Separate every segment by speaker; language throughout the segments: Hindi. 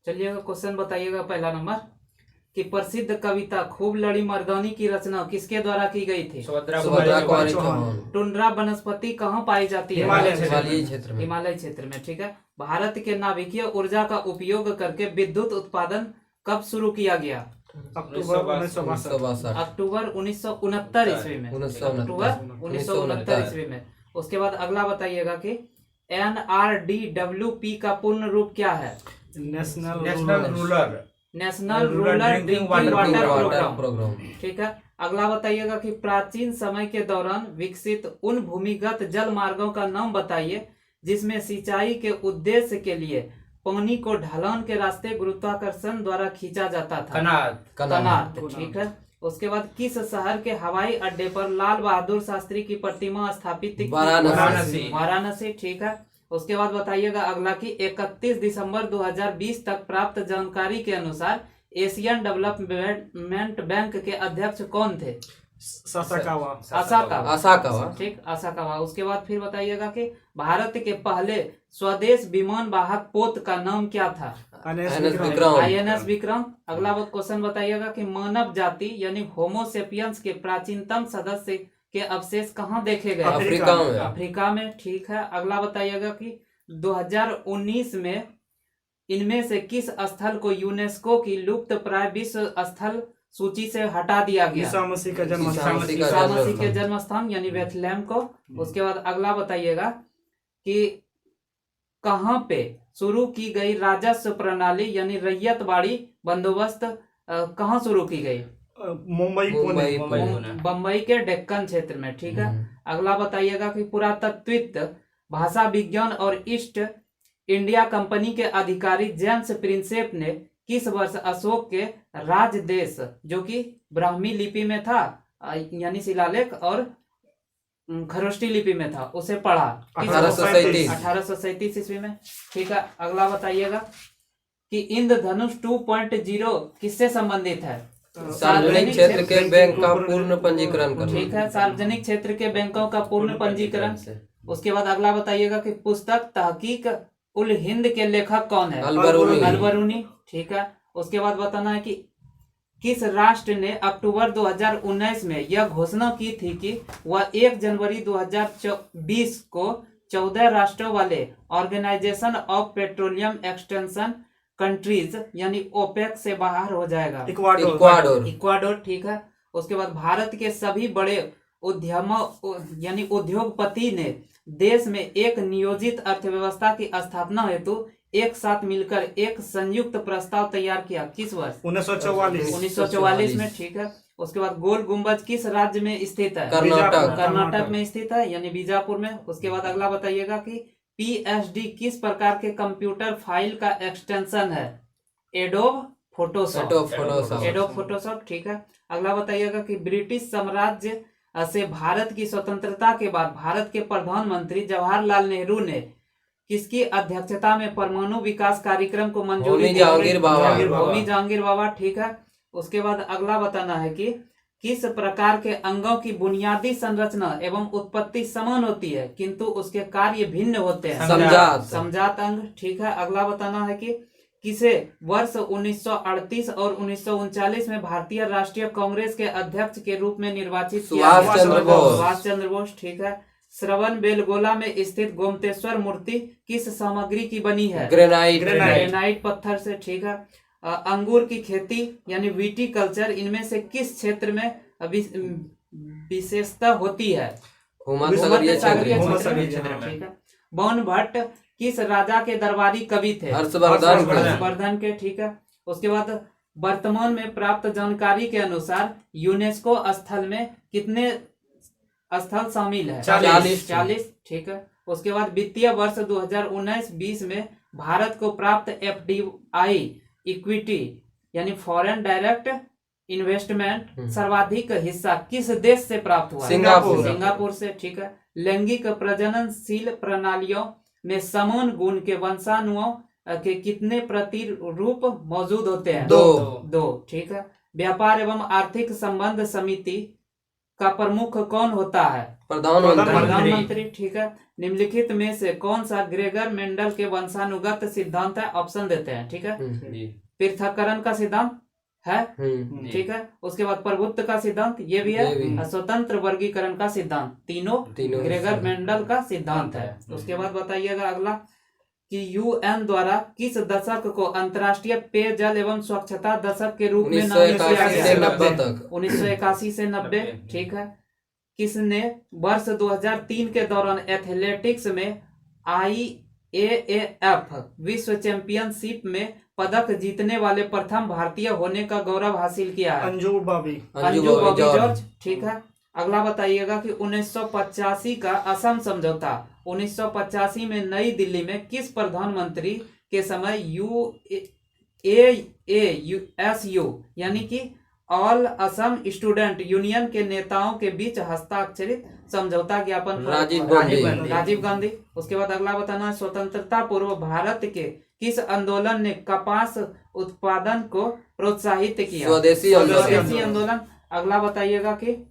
Speaker 1: चलिएगा क्वेश्चन बताइएगा पहला नंबर कि प्रसिद्ध कविता खूब लड़ी मर्दानी की रचना किसके द्वारा की गई थी? टुंड्रा वनस्पति कहाँ पाई जाती है? हिमालय क्षेत्र में। ठीक है। भारत के नाभिकीय ऊर्जा का उपयोग करके विद्युत उत्पादन कब शुरू किया गया? अक्टूबर 1969 ईस्वी में। अक्टूबर 1969 ईस्वी में। उसके बाद अगला बताइएगा कि NRDWP का पूर्ण रूप क्या है? National rural drinking water programme. ठीक है। अगला बताइएगा कि प्राचीन समय के दौरान विकसित उन भूमिगत जल मार्गों का नाम बताइए जिसमें सिंचाई के उद्देश्य के लिए पानी को ढलान के रास्ते गुरुत्वाकर्षण द्वारा खींचा जाता था। कनात। ठीक है। उसके बाद किस शहर के हवाई अड्डे पर लाल बहादुर शास्त्री की प्रतिमा स्थापित? वाराणसी। ठीक है। उसके बाद बताइएगा अगला कि 31 दिसंबर 2020 तक प्राप्त जानकारी के अनुसार एशियन डेवलपमेंट बैंक के अध्यक्ष कौन थे? असाकावा। ठीक, असाकावा। उसके बाद फिर बताइएगा कि भारत के पहले स्वदेश विमान वाहक पोत का नाम क्या था? INS विक्रम। अगला क्वेश्चन बताइएगा कि मानव जाति यानी होमोसेपियंस के प्राचीनतम सदस्य के अवशेष कहाँ देखे गए? अफ्रीका में। ठीक है। अगला बताइएगा कि 2019 में इनमें से किस स्थल को यूनेस्को की लुप्त प्राय विश्व स्थल सूची से हटा दिया गया? ईसा मसीह के जन्म स्थान यानी बेथलेहम को। उसके बाद अगला बताइएगा कि कहाँ पे शुरू की गई राजस्व प्रणाली यानी रैयतवाड़ी बंदोबस्त कहाँ शुरू की गई? मुंबई के डेक्कन क्षेत्र में। ठीक है। अगला बताइएगा कि पुरातत्वविद, भाषा विज्ञान और ईस्ट इंडिया कंपनी के अधिकारी जेम्स प्रिंसेप ने किस वर्ष अशोक के राजदेश जो कि ब्राह्मी लिपि में था यानी शिलालेख और खरोष्टी लिपि में था उसे पढ़ा? 1837 ईस्वी में। ठीक है। अगला बताइएगा कि इंद्रधनुष 2.0 किससे संबंधित है?
Speaker 2: सार्वजनिक क्षेत्र के बैंक का पूर्ण पंजीकरण करना।
Speaker 1: ठीक है। सार्वजनिक क्षेत्र के बैंकों का पूर्ण पंजीकरण। उसके बाद अगला बताइएगा कि पुस्तक तहकीक उल हिंद के लेखक कौन है? अलबरूनी। ठीक है। उसके बाद बताना है कि किस राष्ट्र ने अक्टूबर 2019 में यह घोषणा की थी कि वह 1 जनवरी 2020 को 14 राष्ट्रों वाले organisation of petroleum extension countries यानी ओपेक से बाहर हो जाएगा? इक्वाडोर। ठीक है। उसके बाद भारत के सभी बड़े यानी उद्योगपति ने देश में एक नियोजित अर्थव्यवस्था की स्थापना हेतु एक साथ मिलकर एक संयुक्त प्रस्ताव तैयार किया? किस वर्ष? 1944 में। ठीक है। उसके बाद गोल गुंबज किस राज्य में स्थित है? कर्नाटक में स्थित है यानी बीजापुर में। उसके बाद अगला बताइएगा कि PSD किस प्रकार के कंप्यूटर फाइल का एक्सटेंशन है? Adobe Photoshop. ठीक है। अगला बताइएगा कि ब्रिटिश साम्राज्य से भारत की स्वतंत्रता के बाद भारत के प्रधानमंत्री जवाहरलाल नेहरू ने किसकी अध्यक्षता में परमाणु विकास कार्यक्रम को मंजूरी दी? होमी जहांगीर बाबा। ठीक है। उसके बाद अगला बताना है कि किस प्रकार के अंगों की बुनियादी संरचना एवं उत्पत्ति समान होती है किंतु उसके कार्य भिन्न होते हैं? समजात अंग। ठीक है। अगला बताना है कि किसे वर्ष 1938 और 1939 में भारतीय राष्ट्रीय कांग्रेस के अध्यक्ष के रूप में निर्वाचित किया? सुभाष चंद्र बोस। ठीक है। श्रवण बेलगोला में स्थित गोमतेश्वर मूर्ति किस सामग्री की बनी है? ग्रेनाइट पत्थर से। ठीक है। अंगूर की खेती यानी विटीकल्चर इनमें से किस क्षेत्र में विशेषता होती है? ठीक है। बौन भट्ट किस राजा के दरबारी कवि थे? हर्षवर्धन के। ठीक है। उसके बाद वर्तमान में प्राप्त जानकारी के अनुसार यूनेस्को स्थल में कितने स्थल शामिल है? 40। ठीक है। उसके बाद वित्तीय वर्ष 2019-20 में भारत को प्राप्त FDI इक्विटी यानी फॉरेन डायरेक्ट इन्वेस्टमेंट सर्वाधिक हिस्सा किस देश से प्राप्त हुआ? सिंगापुर से। ठीक है। लैंगिक प्रजननशील प्रणालियों में समान गुण के वंशाणुओं के कितने प्रतिरूप मौजूद होते हैं? 2। ठीक है। व्यापार एवं आर्थिक संबंध समिति का प्रमुख कौन होता है? प्रधानमंत्री। ठीक है। निम्नलिखित में से कौन सा ग्रेगर मेंडल के वंशानुगत सिद्धांत है? ऑप्शन देते हैं। ठीक है। पृथक्करण का सिद्धांत है। ठीक है। उसके बाद प्रभुत्व का सिद्धांत, ये भी है। स्वतंत्र वर्गीकरण का सिद्धांत, तीनों ग्रेगर मेंडल का सिद्धांत है। उसके बाद बताइएगा अगला कि यूएन द्वारा किस दशक को अंतर्राष्ट्रीय पेयजल एवं स्वच्छता दशक के रूप में नामित किया गया? 1981 से 90। ठीक है। किसने वर्ष 2003 के दौरान एथलेटिक्स में IAAF विश्व चैंपियनशिप में पदक जीतने वाले प्रथम भारतीय होने का गौरव हासिल किया है? अंजू बॉबी जॉर्ज। ठीक है। अगला बताइएगा कि 1985 का असम समझौता 1985 में नई दिल्ली में किस प्रधानमंत्री के समय AASU यानी कि ऑल असम स्टूडेंट यूनियन के नेताओं के बीच हस्ताक्षरित समझौता ज्ञापन? राजीव गांधी। उसके बाद अगला बताना है स्वतंत्रता पूर्व भारत के किस आंदोलन ने कपास उत्पादन को प्रोत्साहित किया? स्वदेशी आंदोलन। अगला बताइएगा कि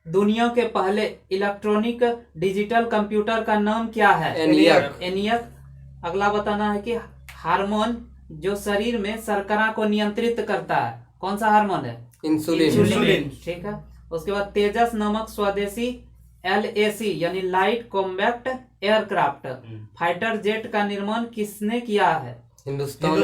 Speaker 1: दुनिया के पहले इलेक्ट्रॉनिक डिजिटल कंप्यूटर का नाम क्या है? एनियक। अगला बताना है कि हार्मोन जो शरीर में शर्करा को नियंत्रित करता है, कौन सा हार्मोन है? इंसुलिन। ठीक है। उसके बाद तेजस नामक स्वदेशी LAC यानी light combat aircraft fighter jet का निर्माण किसने किया है? Hindustan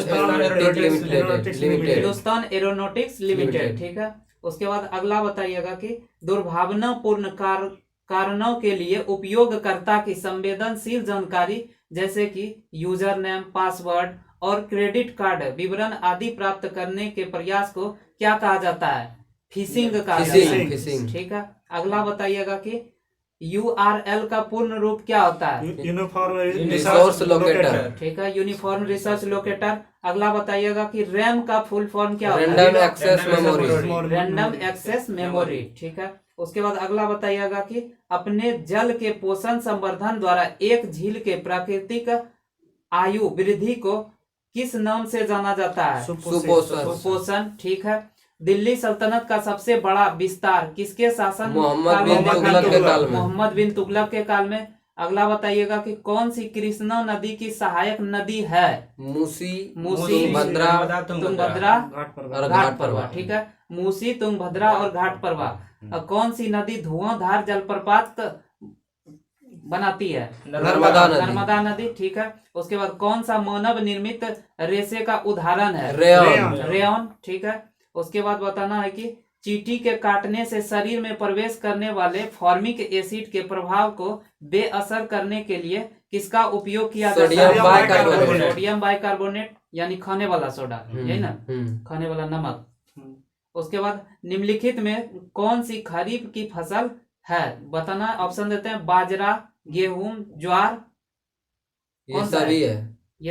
Speaker 1: aeronautics limited. ठीक है। उसके बाद अगला बताइएगा कि दुर्भावनापूर्ण कारणों के लिए उपयोगकर्ता की संवेदनशील जानकारी जैसे कि यूजर नेम, पासवर्ड और क्रेडिट कार्ड विवरण आदि प्राप्त करने के प्रयास को क्या कहा जाता है? फिशिंग कहा जाता है। ठीक है। अगला बताइएगा कि URL का पूर्ण रूप क्या होता है? Uniform resource locator. ठीक है। Uniform resource locator. अगला बताइएगा कि रैम का फुल फॉर्म क्या होता है? Random access memory. ठीक है। उसके बाद अगला बताइएगा कि अपने जल के पोषण संवर्धन द्वारा एक झील के प्राकृतिक आयु वृद्धि को किस नाम से जाना जाता है? सुपोषण। ठीक है। दिल्ली सल्तनत का सबसे बड़ा विस्तार किसके शासन? मोहम्मद बिन तुगलक के काल में। अगला बताइएगा कि कौन सी कृष्णा नदी की सहायक नदी है? मूसी, तुंगभद्रा और घाटप्रभा। ठीक है। मूसी, तुंगभद्रा और घाटप्रभा। कौन सी नदी धुआंधार जलप्रपात बनाती है? नर्मदा नदी। ठीक है। उसके बाद कौन सा मानव निर्मित रेशे का उदाहरण है? रेयन। ठीक है। उसके बाद बताना है कि चींटी के काटने से शरीर में प्रवेश करने वाले फॉर्मिक एसिड के प्रभाव को बेअसर करने के लिए किसका उपयोग किया जाता है? सोडियम बाइकार्बोनेट यानी खाने वाला सोडा, यही ना, खाने वाला नमक। उसके बाद निम्नलिखित में कौन सी खरीफ की फसल है? बताना। ऑप्शन देते हैं बाजरा, गेहूं, ज्वार, ये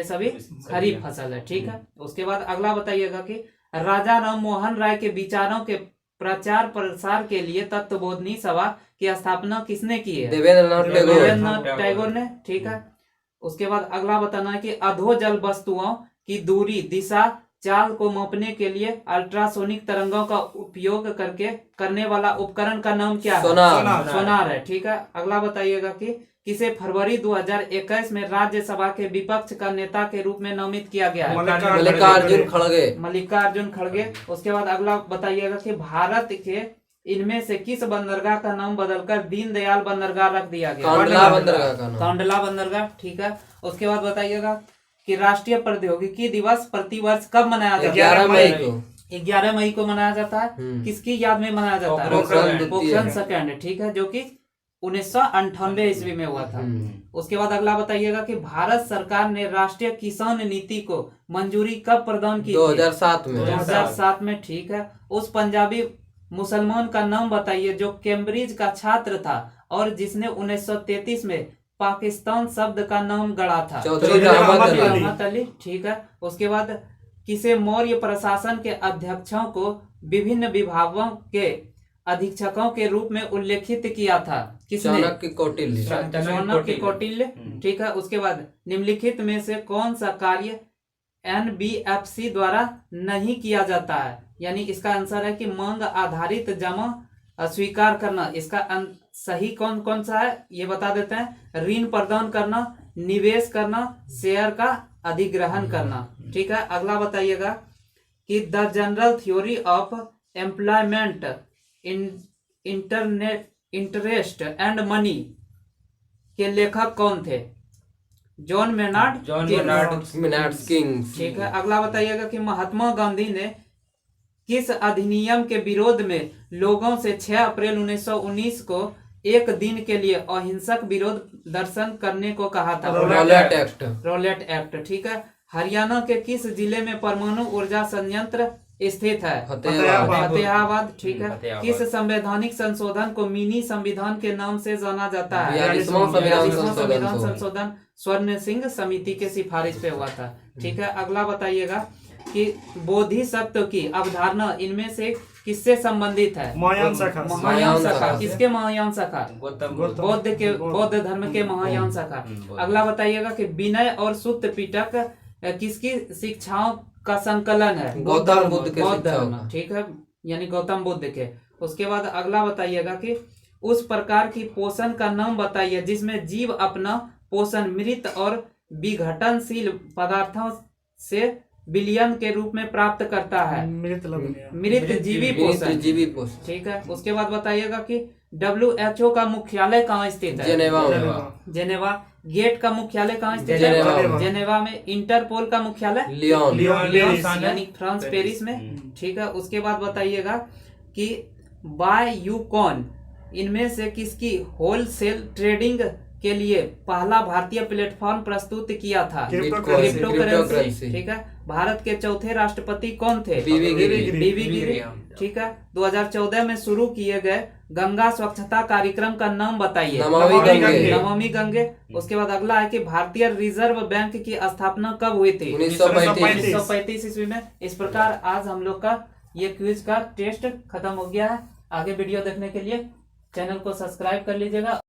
Speaker 1: सभी खरीफ फसल है। ठीक है। उसके बाद अगला बताइएगा कि राजा राम मोहन राय के विचारों के प्रचार प्रसार के लिए तत्वबोधनी सभा की स्थापना किसने की है? देवेंद्रनाथ टैगोर ने। ठीक है। उसके बाद अगला बताना है कि अधोजल वस्तुओं की दूरी, दिशा, चाल को मापने के लिए अल्ट्रासोनिक तरंगों का उपयोग करने वाला उपकरण का नाम क्या है? सोनार है। ठीक है। अगला बताइएगा कि किसे फरवरी 2021 में राज्यसभा के विपक्ष का नेता के रूप में नामित किया गया है? मल्लिकार्जुन खड़गे। उसके बाद अगला बताइएगा कि भारत के इनमें से किस बंदरगाह का नाम बदलकर दीनदयाल बंदरगाह रख दिया गया? कांडला बंदरगाह। ठीक है। उसके बाद बताइएगा कि राष्ट्रीय प्रौद्योगिकी दिवस प्रतिवर्ष कब मनाया जाता है? 11 मई को मनाया जाता है। किसकी याद में मनाया जाता है? पोखरण सेकंड। ठीक है। जो कि 1998 ईस्वी में हुआ था। उसके बाद अगला बताइएगा कि भारत सरकार ने राष्ट्रीय किसान नीति को मंजूरी कब प्रदान की? 2007 में। ठीक है। उस पंजाबी मुसलमान का नाम बताइए जो कैम्ब्रिज का छात्र था और जिसने 1933 में पाकिस्तान शब्द का नाम गढ़ा था? रहमत अली। ठीक है। उसके बाद किसे मौर्य प्रशासन के अध्यक्षों को विभिन्न विभागों के अधीक्षकों के रूप में उल्लेखित किया था? किसने? चाणक्य कौटिल्य। ठीक है। उसके बाद निम्नलिखित में से कौन सा कार्य NBFC द्वारा नहीं किया जाता है? यानी इसका आंसर है कि मांग आधारित जमा अस्वीकार करना, इसका सही कौन कौन सा है ये बता देते हैं। ऋण प्रदान करना, निवेश करना, शेयर का अधिग्रहण करना। ठीक है, अगला बताइएगा कि the general theory of employment internet interest and money के लेखक कौन थे? John Maynard
Speaker 2: Kings.
Speaker 1: ठीक है, अगला बताइएगा कि महात्मा गांधी ने किस अधिनियम के विरोध में लोगों से 6 अप्रैल 1919 को एक दिन के लिए अहिंसक विरोध प्रदर्शन करने को कहा था? Rowlatt act. ठीक है, हरियाणा के किस जिले में परमाणु ऊर्जा संयंत्र स्थित है? फतेहाबाद। ठीक है, किस संवैधानिक संशोधन को मिनी संविधान के नाम से जाना जाता है? 42वां संविधान संशोधन स्वर्ण सिंह समिति के सिफारिश पे हुआ था। ठीक है, अगला बताइएगा कि बोधिसत्व की अवधारणा इनमें से किससे संबंधित है? महायान शाखा। किसके महायान शाखा? बौद्ध धर्म के महायान शाखा। अगला बताइएगा कि विनय और सुत्त पिटक किसकी शिक्षाओं का संकलन है?
Speaker 2: गौतम बुद्ध के
Speaker 1: बौद्ध धर्म। ठीक है, यानी गौतम बुद्ध के। उसके बाद अगला बताइएगा कि उस प्रकार की पोषण का नाम बताइए जिसमें जीव अपना पोषण मृत और विघटनशील पदार्थों से विलयन के रूप में प्राप्त करता है? मृत जीवी पोषण। ठीक है, उसके बाद बताइएगा कि WHO का मुख्यालय कहाँ स्थित है? जेनेवा। गेट का मुख्यालय कहाँ स्थित है? जेनेवा में। इंटरपोल का मुख्यालय लियोन यानी फ्रांस पेरिस में। ठीक है, उसके बाद बताइएगा कि बाय यू कौन इनमें से किसकी होलसेल ट्रेडिंग के लिए पहला भारतीय प्लेटफॉर्म प्रस्तुत किया था? क्रिप्टोकरेंसी। ठीक है, भारत के चौथे राष्ट्रपति कौन थे? बीवी गिरी। ठीक है, 2014 में शुरू किए गए गंगा स्वच्छता कार्यक्रम का नाम बताइए? नमामि गंगे। उसके बाद अगला है कि भारतीय रिजर्व बैंक की स्थापना कब हुई थी? 1935 ईस्वी में। इस प्रकार आज हम लोग का ये क्विज का टेस्ट खत्म हो गया है। आगे वीडियो देखने के लिए चैनल को सब्सक्राइब कर लीजिएगा।